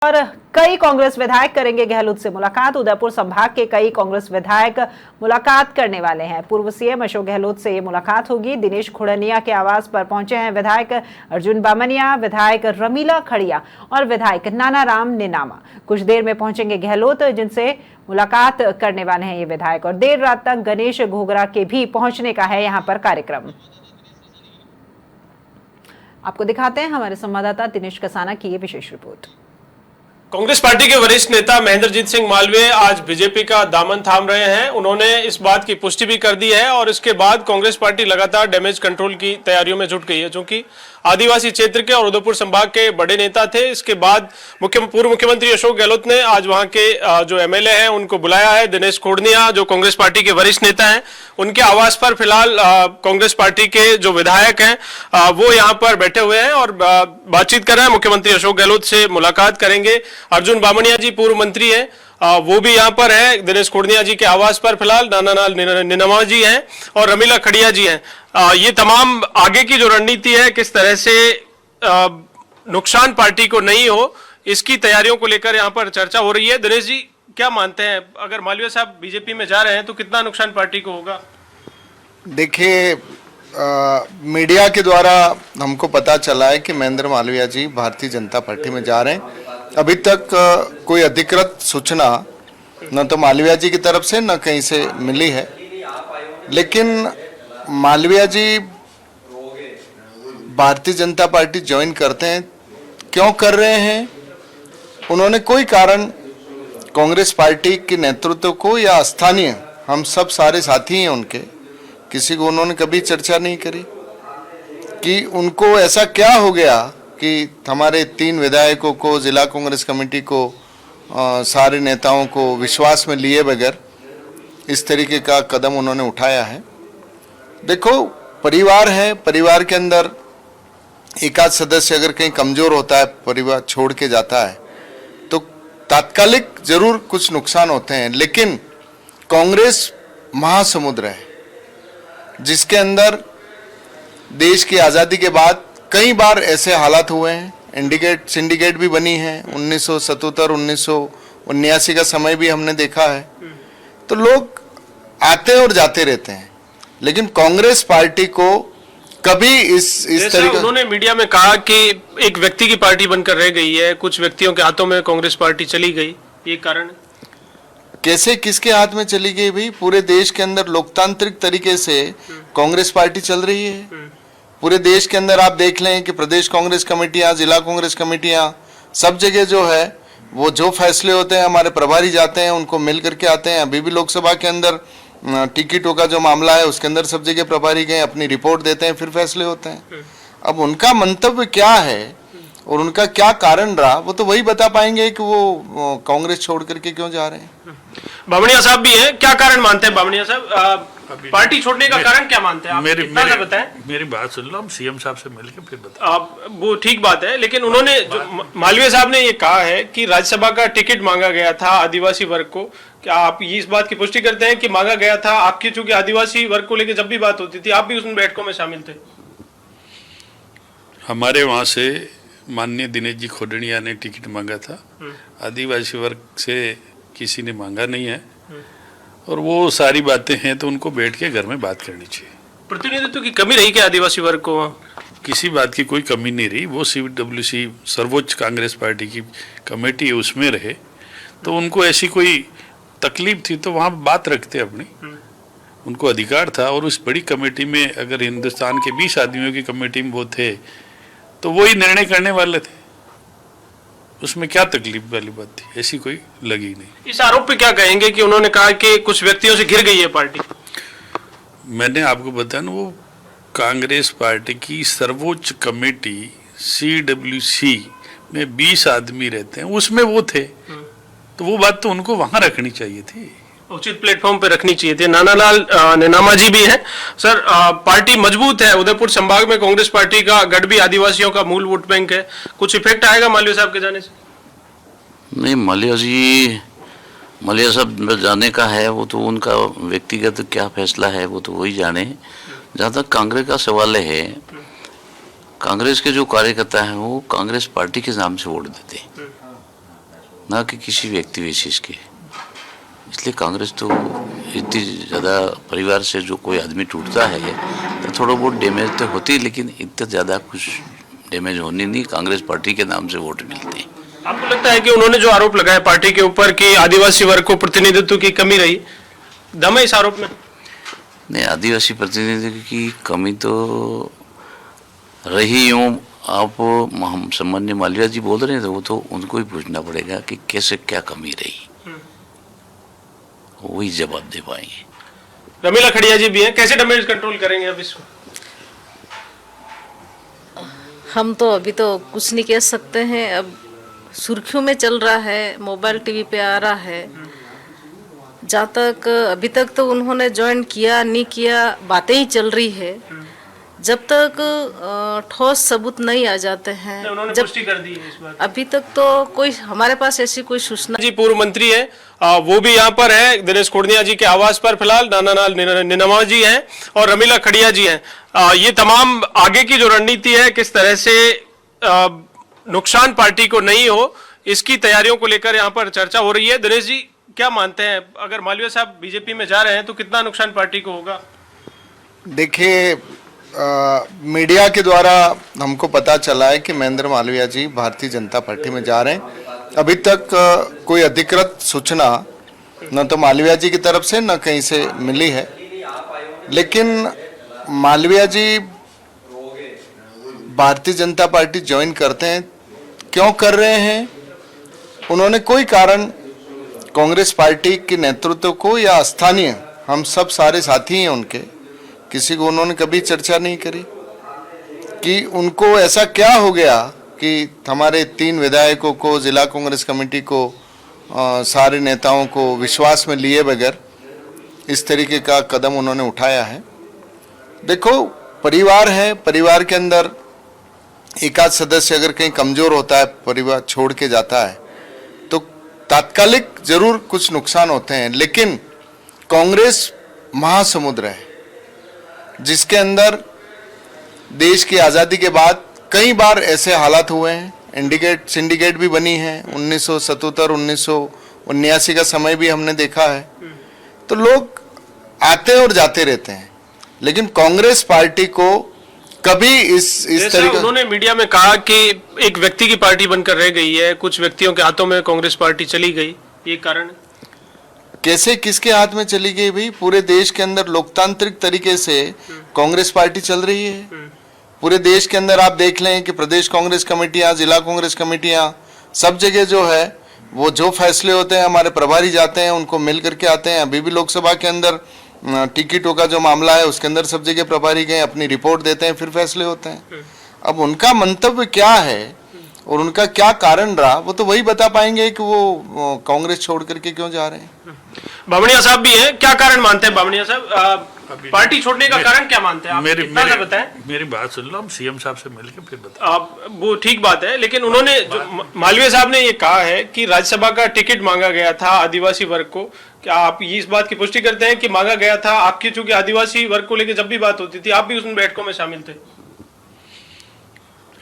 और कई कांग्रेस विधायक करेंगे गहलोत से मुलाकात। उदयपुर संभाग के कई कांग्रेस विधायक मुलाकात करने वाले हैं। पूर्व सीएम अशोक गहलोत से ये मुलाकात होगी। दिनेश खुड़निया के आवास पर पहुंचे हैं विधायक अर्जुन बामनिया, विधायक रमीला खड़िया और विधायक नानाराम नेनामा। कुछ देर में पहुंचेंगे गहलोत, जिनसे मुलाकात करने वाले हैं ये विधायक। और देर रात तक गणेश घोगरा के भी पहुंचने का है यहाँ पर कार्यक्रम। आपको दिखाते हैं हमारे संवाददाता दिनेश कसाना की ये विशेष रिपोर्ट। कांग्रेस पार्टी के वरिष्ठ नेता महेंद्रजीत सिंह मालवीय आज बीजेपी का दामन थाम रहे हैं। उन्होंने इस बात की पुष्टि भी कर दी है और इसके बाद कांग्रेस पार्टी लगातार डैमेज कंट्रोल की तैयारियों में जुट गई है, क्योंकि आदिवासी क्षेत्र के और उदयपुर संभाग के बड़े नेता थे। इसके बाद पूर्व मुख्यमंत्री अशोक गहलोत ने आज वहां के जो एमएलए हैं उनको बुलाया है। दिनेश खुड़निया जो कांग्रेस पार्टी के वरिष्ठ नेता हैं, उनके आवास पर फिलहाल कांग्रेस पार्टी के जो विधायक हैं वो यहाँ पर बैठे हुए हैं और बातचीत कर रहे हैं। मुख्यमंत्री अशोक गहलोत से मुलाकात करेंगे। अर्जुन बामनिया जी पूर्व मंत्री हैं, वो भी यहाँ पर है दिनेश खुड़निया जी के आवास पर फिलहाल। नानालाल नेनामा जी हैं और रमीला खड़िया जी हैं। ये तमाम आगे की जो रणनीति है, किस तरह से नुकसान पार्टी को नहीं हो, इसकी तैयारियों को लेकर यहाँ पर चर्चा हो रही है। दिनेश जी क्या मानते हैं, अगर मालवीय साहब बीजेपी में जा रहे हैं तो कितना नुकसान पार्टी को होगा? देखिए, मीडिया के द्वारा हमको पता चला है कि महेंद्र मालवीय जी भारतीय जनता पार्टी में जा रहे हैं। अभी तक कोई अधिकृत सूचना न तो मालवीय जी की तरफ से न कहीं से मिली है, लेकिन मालवीय जी भारतीय जनता पार्टी ज्वाइन करते हैं, क्यों कर रहे हैं? उन्होंने कोई कारण कांग्रेस पार्टी के नेतृत्व को या स्थानीय हम सब सारे साथी हैं उनके, किसी को उन्होंने कभी चर्चा नहीं करी कि उनको ऐसा क्या हो गया कि हमारे 3 विधायकों को, जिला कांग्रेस कमेटी को, सारे नेताओं को विश्वास में लिए बगैर इस तरीके का कदम उन्होंने उठाया है। देखो, परिवार है, परिवार के अंदर एक आध सदस्य अगर कहीं कमजोर होता है, परिवार छोड़ के जाता है, तो तात्कालिक जरूर कुछ नुकसान होते हैं, लेकिन कांग्रेस महासमुद्र है जिसके अंदर देश की आज़ादी के बाद कई बार ऐसे हालात हुए हैं। सिंडिकेट भी बनी है, 1977 1979 का समय भी हमने देखा है। तो लोग आते और जाते रहते हैं, लेकिन कांग्रेस पार्टी को कभी इस तरीके, उन्होंने मीडिया में कहा कि एक व्यक्ति की पार्टी बनकर रह गई है, कुछ व्यक्तियों के हाथों में कांग्रेस पार्टी चली गई, ये कारण है? कैसे, किसके हाथ में चली गई भाई? पूरे देश के अंदर लोकतांत्रिक तरीके से कांग्रेस पार्टी चल रही है। पूरे देश के अंदर आप देख लें कि प्रदेश कांग्रेस कमेटियां, जिला कांग्रेस कमेटियां, सब जगह जो है वो जो फैसले होते हैं, हमारे प्रभारी जाते हैं, उनको मिल करके आते हैं। अभी भी लोकसभा के अंदर टिकटों का जो मामला है उसके अंदर सब जगह प्रभारी गए, अपनी रिपोर्ट देते हैं, फिर फैसले होते हैं। अब उनका मंतव्य क्या है और उनका क्या कारण रहा, वो तो वही बता पाएंगे कि वो कांग्रेस छोड़ करके क्यों जा रहे हैं। बामनिया साहब भी हैं, क्या कारण मानते हैं बामनिया साहब? पार्टी छोड़ने का कारण क्या मानते हैं आप? मेरी बात सुन लो, हम सीएम साहब से मिलकर फिर बताएं। वो ठीक बात है, लेकिन उन्होंने मालवीय साहब ने ये कहा है कि राज्यसभा का टिकट मांगा गया था आदिवासी वर्ग को। क्या आप ये इस बात की पुष्टि करते हैं कि मांगा गया था? आपकी चूंकि आदिवासी वर्ग को लेकर जब भी बात होती थी, आप भी उन बैठकों में शामिल थे। हमारे वहां से माननीय दिनेश जी खुड़निया ने टिकट मांगा था, आदिवासी वर्ग से किसी ने मांगा नहीं है। और वो सारी बातें हैं तो उनको बैठ के घर में बात करनी चाहिए। प्रतिनिधित्व की कमी रही क्या आदिवासी वर्ग को? किसी बात की कोई कमी नहीं रही। वो CWC सर्वोच्च कांग्रेस पार्टी की कमेटी है, उसमें रहे, तो उनको ऐसी कोई तकलीफ थी तो वहाँ बात रखते अपनी, उनको अधिकार था। और उस बड़ी कमेटी में अगर हिंदुस्तान के 20 आदमियों की कमेटी में वो थे तो वही निर्णय करने वाले थे, उसमें क्या तकलीफ वाली बात थी? ऐसी कोई लगी नहीं। इस आरोप पे क्या कहेंगे कि उन्होंने कहा कि कुछ व्यक्तियों से घिर गई है पार्टी? मैंने आपको बताया ना, वो कांग्रेस पार्टी की सर्वोच्च कमेटी CWC में 20 आदमी रहते हैं, उसमें वो थे, तो वो बात तो उनको वहां रखनी चाहिए थी, उचित प्लेटफॉर्म पे रखनी चाहिए थी। नानालाल नेनामा जी भी हैं। सर, पार्टी मजबूत है, उदयपुर संभाग में कांग्रेस पार्टी का गढ़ भी आदिवासियों का मूल वोट बैंक है, कुछ इफेक्ट आएगा मालवीय साहब के जाने से? नहीं, मालवीय साहब जाने का है, वो तो उनका व्यक्तिगत क्या फैसला है वो तो वही जाने। जहाँ तक कांग्रेस का सवाल है, कांग्रेस के जो कार्यकर्ता हैं वो कांग्रेस पार्टी के नाम से वोट देते हैं। ना कि किसी व्यक्ति विशेष के। इसलिए कांग्रेस तो इतनी ज़्यादा परिवार से जो कोई आदमी टूटता है तो थोड़ा बहुत डैमेज तो होती है, लेकिन इतना ज़्यादा कुछ डैमेज होनी नहीं। कांग्रेस पार्टी के नाम से वोट मिलते हैं। आपको लगता है कि उन्होंने जो आरोप लगाया पार्टी के ऊपर कि आदिवासी वर्ग को प्रतिनिधित्व की कमी रही, दम है इस आरोप में? नहीं, आदिवासी प्रतिनिधित्व की कमी तो रही। यूँ आप हम सम्मान्य मालवीय जी बोल रहे हैं तो वो तो उनको ही पूछना पड़ेगा कि कैसे क्या कमी रही, वही जवाब दे पाएंगे। रमीला खड़िया जी भी हैं, कैसे डैमेज कंट्रोल करेंगे अब इसको? हम तो अभी तो कुछ नहीं कह सकते हैं। अब सुर्खियों में चल रहा है, मोबाइल टीवी पे आ रहा है। जहाँ तक अभी तक तो उन्होंने ज्वाइन किया नहीं किया बातें ही चल रही है। जब तक ठोस सबूत नहीं आ जाते हैं, उन्होंने जब पुष्टि कर दी है इस बात। अभी तक तो कोई हमारे पास ऐसी कोई सूचना जी पूर्व मंत्री है, वो भी यहाँ पर है दिनेश खुड़निया जी के आवास पर फिलहाल। नानालाल निनामा जी हैं और रमीला खड़िया जी हैं। ये तमाम आगे की जो रणनीति है, किस तरह से नुकसान पार्टी को नहीं हो, इसकी तैयारियों को लेकर यहाँ पर चर्चा हो रही है। दिनेश जी क्या मानते हैं, अगर मालवीय साहब बीजेपी में जा रहे हैं तो कितना नुकसान पार्टी को होगा? देखिए, मीडिया के द्वारा हमको पता चला है कि महेंद्र मालवीय जी भारतीय जनता पार्टी में जा रहे हैं। अभी तक कोई अधिकृत सूचना न तो मालवीय जी की तरफ से न कहीं से मिली है, लेकिन मालवीय जी भारतीय जनता पार्टी ज्वाइन करते हैं, क्यों कर रहे हैं, उन्होंने कोई कारण कांग्रेस पार्टी के नेतृत्व को या स्थानीय हम सब सारे साथी हैं उनके, किसी को उन्होंने कभी चर्चा नहीं करी कि उनको ऐसा क्या हो गया कि हमारे 3 विधायकों को, जिला कांग्रेस कमेटी को, सारे नेताओं को विश्वास में लिए बगैर इस तरीके का कदम उन्होंने उठाया है। देखो, परिवार है, परिवार के अंदर एक आध सदस्य अगर कहीं कमजोर होता है, परिवार छोड़ के जाता है, तो तात्कालिक जरूर कुछ नुकसान होते हैं, लेकिन कांग्रेस महासमुद्र है जिसके अंदर देश की आज़ादी के बाद कई बार ऐसे हालात हुए हैं। सिंडिकेट भी बनी है, 1977 1979 का समय भी हमने देखा है। तो लोग आते और जाते रहते हैं, लेकिन कांग्रेस पार्टी को कभी इस तरीके, उन्होंने मीडिया में कहा कि एक व्यक्ति की पार्टी बनकर रह गई है, कुछ व्यक्तियों के हाथों में कांग्रेस पार्टी चली गई, ये कारण है? कैसे किसके हाथ में चली गई भाई? पूरे देश के अंदर लोकतांत्रिक तरीके से कांग्रेस पार्टी चल रही है। पूरे देश के अंदर आप देख लें कि प्रदेश कांग्रेस कमेटियां, जिला कांग्रेस कमेटियां, सब जगह जो है वो जो फैसले होते हैं, हमारे प्रभारी जाते हैं, उनको मिल करके आते हैं। अभी भी लोकसभा के अंदर टिकटों का जो मामला है उसके अंदर सब जगह प्रभारी गए, अपनी रिपोर्ट देते हैं, फिर फैसले होते हैं। अब उनका मंतव्य क्या है और उनका क्या कारण रहा, वो तो वही बता पाएंगे कि वो कांग्रेस छोड़ करके क्यों जा रहे हैं। बामणिया साहब भी हैं, क्या कारण मानते हैं बामणिया साहब? पार्टी छोड़ने का कारण क्या मानते हैं आप? मेरी बात सुन लो, हम सीएम साहब से मिलकर फिर बताएं। आप वो ठीक बात है, लेकिन उन्होंने जो मालवीय साहब ने ये कहा है कि राज्यसभा का टिकट मांगा गया था आदिवासी वर्ग को, क्या आप ये इस बात की पुष्टि करते हैं कि मांगा गया था? आपकी चूंकि आदिवासी वर्ग को लेकर जब भी बात होती थी, आप भी उन बैठकों में शामिल थे।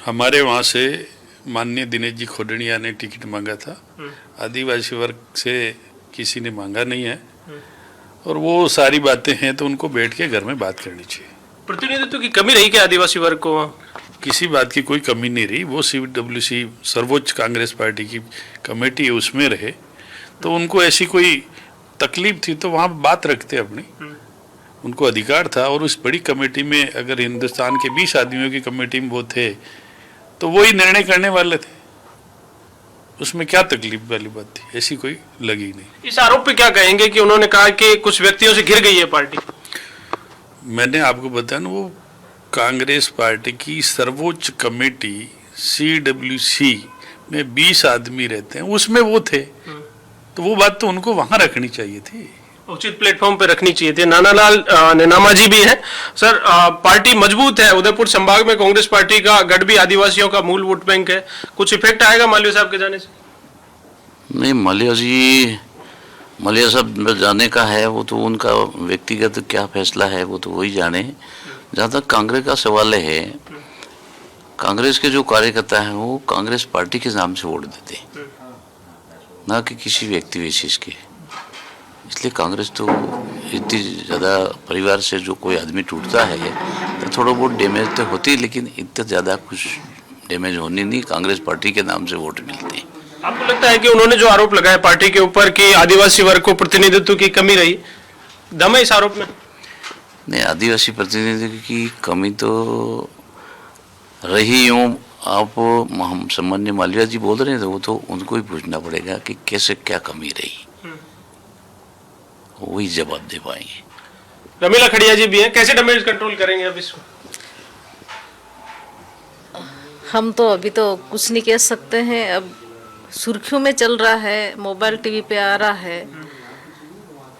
हमारे वहाँ से माननीय दिनेश जी खुड़निया ने टिकट मांगा था, आदिवासी वर्ग से किसी ने मांगा नहीं है। और वो सारी बातें हैं तो उनको बैठ के घर में बात करनी चाहिए। प्रतिनिधित्व की कमी रही क्या आदिवासी वर्ग को? किसी बात की कोई कमी नहीं रही। वो CWC सर्वोच्च कांग्रेस पार्टी की कमेटी है, उसमें रहे, तो उनको ऐसी कोई तकलीफ थी तो वहाँ बात रखते अपनी, उनको अधिकार था। और उस बड़ी कमेटी में अगर हिंदुस्तान के 20 आदमियों की कमेटी में वो थे तो वही निर्णय करने वाले थे, उसमें क्या तकलीफ वाली बात थी? ऐसी कोई लगी नहीं। इस आरोप पे क्या कहेंगे कि उन्होंने कहा कि कुछ व्यक्तियों से घिर गई है पार्टी? मैंने आपको बताया ना, वो कांग्रेस पार्टी की सर्वोच्च कमेटी CWC में 20 आदमी रहते हैं, उसमें वो थे, तो वो बात तो उनको वहां रखनी चाहिए थी, उचित प्लेटफॉर्म पे रखनी चाहिए थी। नानालाल निनामा जी भी हैं। सर, पार्टी मजबूत है, उदयपुर संभाग में कांग्रेस पार्टी का गढ़ भी आदिवासियों का मूल वोट बैंक है, कुछ इफेक्ट आएगा मालवीय साहब के जाने से? नहीं, मालवीय साहब जाने का है, वो तो उनका व्यक्तिगत क्या फैसला है वो तो वही जाने। जहाँ तक कांग्रेस का सवाल है, कांग्रेस के जो कार्यकर्ता हैं वो कांग्रेस पार्टी के नाम से वोट देते हैं, ना कि किसी व्यक्ति विशेष के। इसलिए कांग्रेस तो इतनी ज़्यादा परिवार से जो कोई आदमी टूटता है तो थोड़ा बहुत डैमेज तो होती है, लेकिन इतना ज़्यादा कुछ डैमेज होनी नहीं। कांग्रेस पार्टी के नाम से वोट मिलते हैं। आपको लगता है कि उन्होंने जो आरोप लगाया पार्टी के ऊपर कि आदिवासी वर्ग को प्रतिनिधित्व की कमी रही, दम है इस आरोप में? नहीं, आदिवासी प्रतिनिधित्व की कमी तो रही। यूँ आप हम सम्मान्य मालवीय जी बोल रहे हैं तो वो तो उनको ही पूछना पड़ेगा कि कैसे क्या कमी रही, वही जवाब दे पाएंगे। रमीला खड़िया जी भी हैं, कैसे डैमेज कंट्रोल करेंगे अब इसको? हम तो अभी तो कुछ नहीं कह सकते हैं। अब सुर्खियों में चल रहा है, मोबाइल टीवी पे आ रहा है।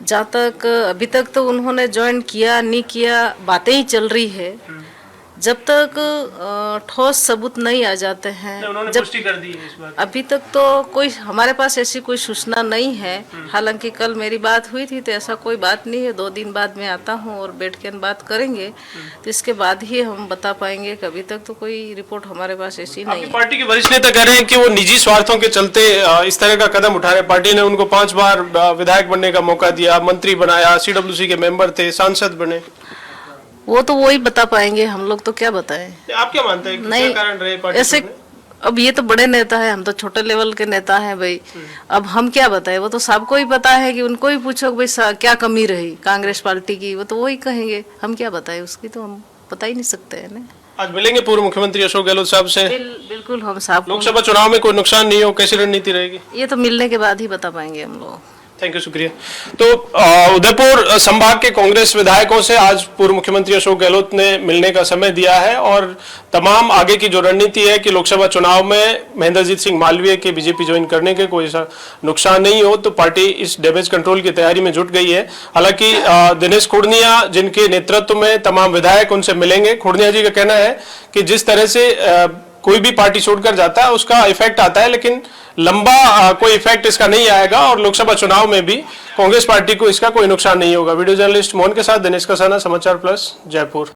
जहाँ तक अभी तक तो उन्होंने ज्वाइन किया नहीं किया बातें ही चल रही है। जब तक ठोस सबूत नहीं आ जाते हैं, उन्होंने जब पुष्टि कर दी है इस बात। अभी तक तो कोई हमारे पास ऐसी कोई सूचना नहीं है। हालांकि कल मेरी बात हुई थी तो ऐसा कोई बात नहीं है। 2 दिन बाद मैं आता हूँ और बैठ के बात करेंगे तो इसके बाद ही हम बता पाएंगे कि अभी तक तो कोई रिपोर्ट हमारे पास ऐसी नहीं आपकी है। पार्टी के वरिष्ठ नेता कह रहे हैं कि वो निजी स्वार्थों के चलते इस तरह का कदम उठा रहे हैं। पार्टी ने उनको 5 बार विधायक बनने का मौका दिया, मंत्री बनाया, CWC के मेंबर थे, सांसद बने। वो तो वही बता पाएंगे, हम लोग तो क्या बताएं। आप क्या मानते हैं कि क्या कारण रहे पार्टी ऐसे में? अब ये तो बड़े नेता है, हम तो छोटे लेवल के नेता हैं भाई। अब हम क्या बताएं, वो तो सबको ही पता है कि उनको ही पूछो भाई क्या कमी रही कांग्रेस पार्टी की, वो तो वही कहेंगे। हम क्या बताएं उसकी, तो हम बता ही नहीं सकते हैं ना। आज मिलेंगे पूर्व मुख्यमंत्री अशोक गहलोत साहब से? बिल्कुल हम साहब लोकसभा चुनाव में कोई नुकसान नहीं हो, कैसी रणनीति रहेगी? ये तो मिलने के बाद ही बता पाएंगे हम लोग। थैंक यू, शुक्रिया। तो उदयपुर संभाग के कांग्रेस विधायकों से आज पूर्व मुख्यमंत्री अशोक गहलोत ने मिलने का समय दिया है और तमाम आगे की जो रणनीति है कि लोकसभा चुनाव में महेंद्रजीत सिंह मालवीय के बीजेपी ज्वाइन करने के कोई ऐसा नुकसान नहीं हो, तो पार्टी इस डैमेज कंट्रोल की तैयारी में जुट गई है। हालांकि दिनेश खुड़निया जिनके नेतृत्व में तमाम विधायक उनसे मिलेंगे, खुड़निया जी का कहना है कि जिस तरह से कोई भी पार्टी छोड़कर जाता है उसका इफेक्ट आता है, लेकिन लंबा कोई इफेक्ट इसका नहीं आएगा और लोकसभा चुनाव में भी कांग्रेस पार्टी को इसका कोई नुकसान नहीं होगा। वीडियो जर्नलिस्ट मोहन के साथ दिनेश कसाना, समाचार प्लस, जयपुर।